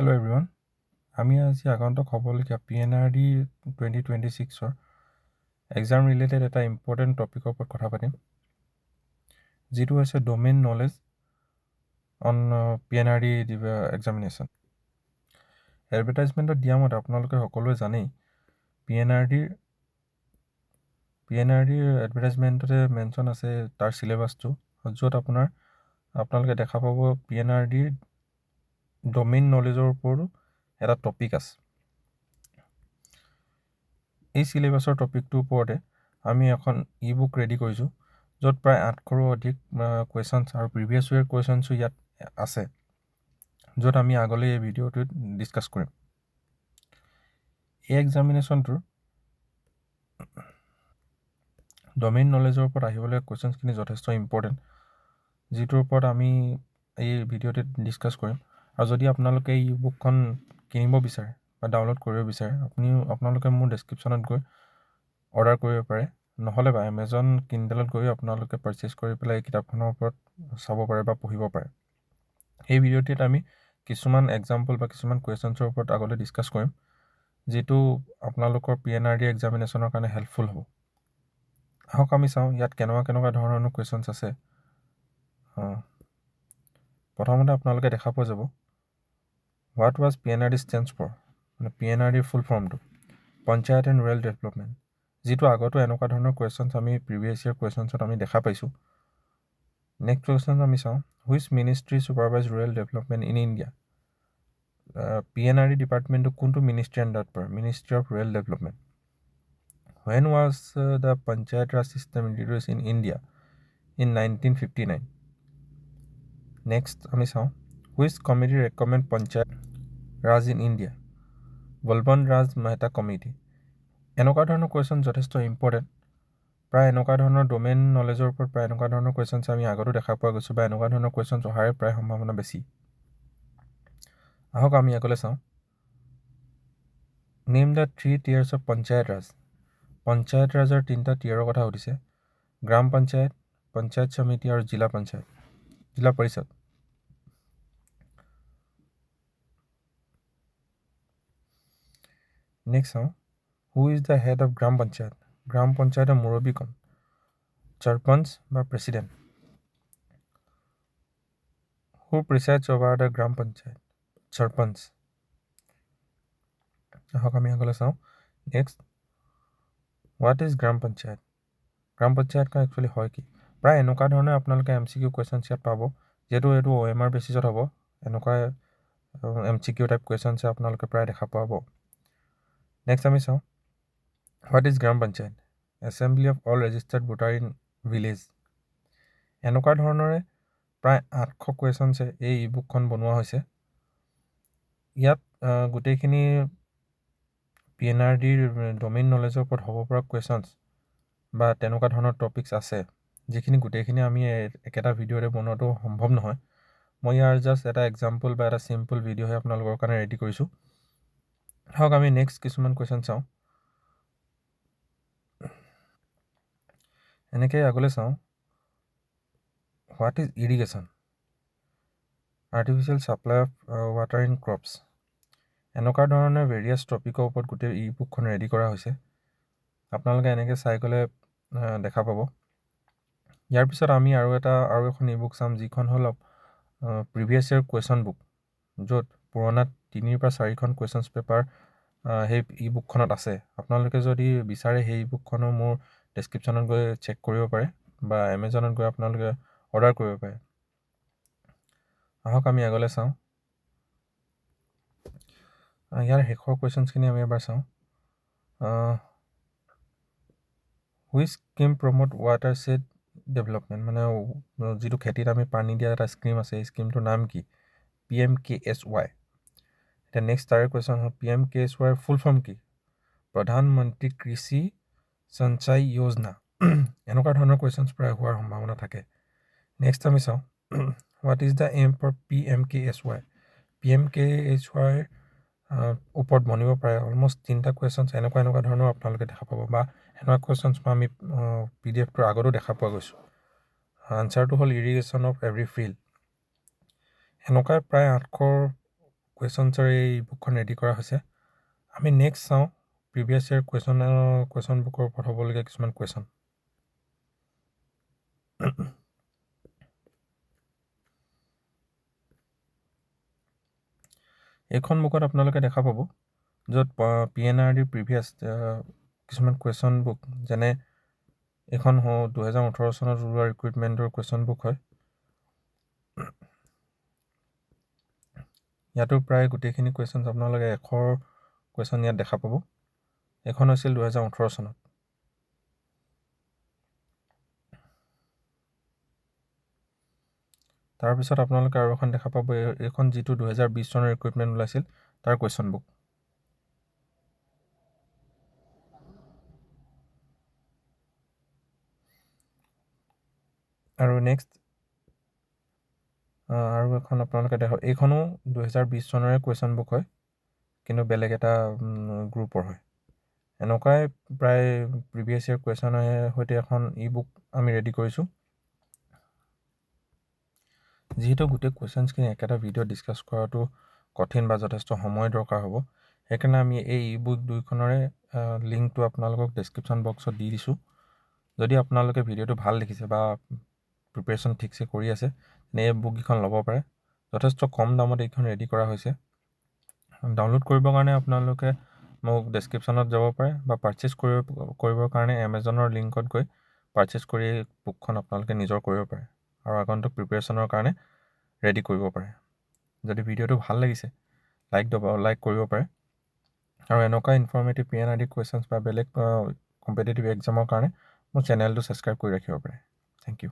Hello everyone. আমি আজি আগন্তুক হ'বলগীয়া PNRD 2026ৰ এক্সাম ৰিলেটেড এটা ইম্পৰ্টেণ্ট টপিকৰ ওপৰত কথা পাতিম, যিটো হৈছে domain knowledge on PNRD examination. এডভাৰটাইজমেণ্টত দিয়া মতে আপোনালোকে সকলোৱে জানেই PNRDৰ এডভাৰটাইজমেণ্টতে মেনশ্যন আছে তাৰ চিলেবাছটো, য'ত আপোনালোকে দেখা পাব PNRDৰ ডমেইন নলেজৰ ওপৰতো এটা টপিক আছে। এই চিলেবাছৰ টপিকটোৰ ওপৰতে আমি এখন ই বুক ৰেডি কৰিছোঁ, য'ত প্ৰায় 800ৰো অধিক কুৱেশ্যনছ আৰু প্ৰিভিয়াছ ইয়েৰ কুৱেশ্যনছো ইয়াত আছে, য'ত আমি আগলৈ এই ভিডিঅ'টোত ডিছকাছ কৰিম। এই এক্সামিনেশ্যনটোৰ ডমেইন নলেজৰ ওপৰত আহিবলৈ কুৱেশ্যনছখিনি যথেষ্ট ইম্পৰ্টেণ্ট, যিটোৰ ওপৰত আমি এই ভিডিঅ'টোত ডিছকাছ কৰিম। আৰু যদি আপোনালোকে এই ই বুকখন কিনিব বিচাৰে বা ডাউনলোড কৰিব বিচাৰে, আপোনালোকে মোৰ ডেছক্ৰিপশ্যনত গৈ অৰ্ডাৰ কৰিব পাৰে, নহ'লে বা এমেজন কিণ্ডলত গৈ আপোনালোকে পাৰচেছ কৰি পেলাই এই কিতাপখনৰ ওপৰত চাব পাৰে বা পঢ়িব পাৰে। এই ভিডিঅ'টোত আমি কিছুমান এক্সাম্পল বা কিছুমান কুৱেশ্যনছৰ ওপৰত আগলৈ ডিছকাছ কৰিম, যিটো আপোনালোকৰ PNRD এক্সামিনেশ্যনৰ কাৰণে হেল্পফুল হ'ব। আহক আমি চাওঁ ইয়াত কেনেকুৱা ধৰণৰ কুৱেশ্যনছ আছে। প্ৰথমতে আপোনালোকে দেখা পোৱা যাব what was PNRD stands for, মানে PNRDৰ ফুল ফৰ্মটো পঞ্চায়ত এণ্ড ৰুৰেল ডেভেলপমেণ্ট, যিটো আগতো এনেকুৱা ধৰণৰ কুৱেশ্যনছ আমি প্ৰিভিয়াছ ইয়েৰ কুৱেশ্যনছত আমি দেখা পাইছোঁ। নেক্সট কুৱেশ্যন আমি চাওঁ which ministry supervise rural development in India. PNRD ডিপাৰ্টমেণ্টটো কোনটো মিনিষ্ট্ৰী আণ্ডাৰত পৰে? Ministry of rural development. When was the Panchayat Raj system introduced in India? In 1959. Next, আমি চাওঁ which committee recommend Panchayat Raj in India? Balban Raj Mehta Committee. এনেকুৱা ধৰণৰ question যথেষ্ট important. প্ৰায় এনেকুৱা ধৰণৰ ডমেইন নলেজৰ ওপৰত প্ৰায় এনেকুৱা ধৰণৰ কুৱেশ্যনছ আমি আগতো দেখা পোৱা গৈছোঁ, বা এনেকুৱা ধৰণৰ কুৱেশ্যনছ অহাৰে প্ৰায় সম্ভাৱনা বেছি। আহক আমি আগলৈ চাওঁ name the 3 tiers of panchayat Raj. পঞ্চায়ত ৰাজৰ 3টা টিয়াৰৰ কথা সুধিছে, গ্ৰাম পঞ্চায়ত, পঞ্চায়ত সমিতি আৰু জিলা পৰিষদ। নেক্সট চাওঁ who is the head of gram panchayat. গ্ৰাম পঞ্চায়তৰ মুৰব্বী কোন? চৰপঞ্চ বা president. Who presides over the gram panchayat? Sarpanch. আহক আমি আগলৈ চাওঁ next what is gram panchayat. গ্ৰাম পঞ্চায়তখন একচুৱেলি হয় কি? প্ৰায় এনেকুৱা ধৰণে আপোনালোকে MCQ কুৱেশ্যনছ ইয়াত পাব, যিহেতু এইটো OMR বেচিছত হ'ব। এনেকুৱা MCQ টাইপ কুৱেশ্যনছে আপোনালোকে প্ৰায় দেখা পাব। নেক্সট আমি চাওঁ what is gram panchayat? Assembly of all registered voter in village. এনেকুৱা ধৰণৰে প্ৰায় 800 কুৱেশ্যনছে এই ই বুকখন বনোৱা হৈছে। ইয়াত গোটেইখিনি PNRDৰ ডমেইন নলেজৰ ওপৰত হ'ব পৰা কুৱেশ্যনছ বা তেনেকুৱা ধৰণৰ টপিকছ আছে, যিখিনি গোটেইখিনি আমি একেটা ভিডিঅ'তে বনোৱাটো সম্ভৱ নহয়। মই ইয়াৰ জাষ্ট এটা এক্সাম্পল বা এটা চিম্পল ভিডিঅ'হে আপোনালোকৰ কাৰণে ৰেডি কৰিছোঁ। হওক আমি নেক্সট কিছুমান কুৱেশ্যন চাওঁ। এনেকৈ আগলৈ চাওঁ what is irrigation, artificial supply of water in crops. এনেকুৱা ধৰণৰ ভেৰিয়াছ টপিকৰ ওপৰত গোটেই ই বুকখন ৰেডি কৰা হৈছে। আপোনালোকে এনেকৈ চাই গ'লে দেখা পাব। ইয়াৰ পিছত আমি আৰু এখন ই বুক চাম, যিখন হ'ল প্ৰিভিয়াছ ইয়েৰ কুৱেশ্যন বুক, য'ত পুৰণা 3 পৰা 4খন কুৱেশ্যনছ পেপাৰ সেই ই বুকখনত আছে। আপোনালোকে যদি বিচাৰে সেই ই বুকখনো মোৰ ডেছক্ৰিপশ্যনত গৈ চেক কৰিব পাৰে, বা এমেজনত গৈ আপোনালোকে অৰ্ডাৰ কৰিব পাৰে। আহক আমি আগলৈ চাওঁ। ইয়াৰ শেষৰ কুৱেশ্যনছখিনি আমি এবাৰ চাওঁ। Which scheme promote water said development, মানে যিটো খেতিত আমি পানী দিয়া এটা স্কিম আছে, এই স্কিমটোৰ নাম কি? PMKSY। এতিয়া নেক্সট তাৰে কুৱেশ্যন হ'ল PMKSYৰ ফুল ফৰ্ম কি? প্ৰধানমন্ত্ৰী কৃষি সিঞ্চাই যোজনা। এনেকুৱা ধৰণৰ কুৱেশ্যনছ প্ৰায় হোৱাৰ সম্ভাৱনা থাকে। নেক্সট আমি চাওঁ what is the M for PMKSY। PMKSYৰ ওপৰত বনিব পাৰে অলমষ্ট 3টা কুৱেশ্যনছ এনেকুৱা ধৰণৰ আপোনালোকে দেখা পাব, বা এনেকুৱা কুৱেশ্যনছ আমি PDF-টোৰ আগতো দেখা পোৱা গৈছোঁ। আনচাৰটো হ'ল ইৰিগেশ্যন অফ এভৰি ফিল্ড। এনেকুৱা প্ৰায় 800 কুৱেশ্যনছৰ এই বুকখন ৰেডি কৰা হৈছে। আমি নেক্সট চাওঁ প্ৰিভিয়াছ ইয়েৰ কুৱেশ্যন বুকৰ ওপৰত হ'বলগীয়া কিছুমান কুৱেশ্যন। এইখন বুকত আপোনালোকে দেখা পাব য'ত PNRDৰ প্ৰিভিয়াছ কিছুমান কুৱেশ্যন বুক, যেনে এইখন 2018 চনত ওলোৱা ৰিক্ৰুইটমেণ্টৰ কুৱেশ্যন বুক হয়। ইয়াতো প্ৰায় গোটেইখিনি কুৱেশ্যন আপোনালোকে 100 কুৱেশ্যন ইয়াত দেখা পাব। এইখন হৈছিল 2018 চনত। তাৰপিছত আপোনালোকে আৰু এখন দেখা পাব, এইখন যিটো 2020 চনৰ ৰিক্ৰুইটমেণ্ট ওলাইছিল তাৰ কুৱেশ্যন বুক। আৰু নেক্সট আৰু এখন আপোনালোকে দেখা, এইখনো 2020 চনৰে কুৱেশ্যন বুক হয়, কিন্তু বেলেগ এটা গ্ৰুপৰ হয়। এনেকুৱাই প্ৰায় প্ৰিভিয়াছ ইয়েৰ কুৱেশ্যনৰ সৈতে এখন বুক আমি ৰেডি কৰিছোঁ। যিহেতু গোটেই কুৱেশ্যনছখিনি একেটা ভিডিঅ' ডিছকাছ কৰাটো কঠিন বা যথেষ্ট সময় দৰকাৰ হ'ব, সেইকাৰণে আমি এই বুক দুইখনৰে লিংকটো আপোনালোকক ডেছক্ৰিপশ্যন বক্সত দি দিছোঁ। যদি আপোনালোকে ভিডিঅ'টো ভাল দেখিছে বা প্ৰিপেৰেশ্যন ঠিকছে কৰি আছে, তেনে এই বুককেইখন ল'ব পাৰে। যথেষ্ট কম দামত এইখন ৰেডি কৰা হৈছে। ডাউনলোড কৰিবৰ কাৰণে আপোনালোকে মোক ডেছক্ৰিপশ্যনত যাব পাৰে বা পাৰ্চেছ কৰিবৰ কাৰণে এমেজনৰ লিংকত গৈ পাৰ্চেছ কৰি বুকখন আপোনালোকে নিজৰ কৰিব পাৰে আৰু আগন্তুক প্ৰিপেৰেশ্যনৰ কাৰণে ৰেডি কৰিব পাৰে। যদি ভিডিঅ'টো ভাল লাগিছে, লাইক কৰিব পাৰে আৰু এনেকুৱা ইনফৰ্মেটিভ PNRD কুৱেশ্যনছ বা বেলেগ কম্পিটিটিভ এক্সামৰ কাৰণে মোৰ চেনেলটো ছাবস্ক্ৰাইব কৰি ৰাখিব পাৰে। Thank U.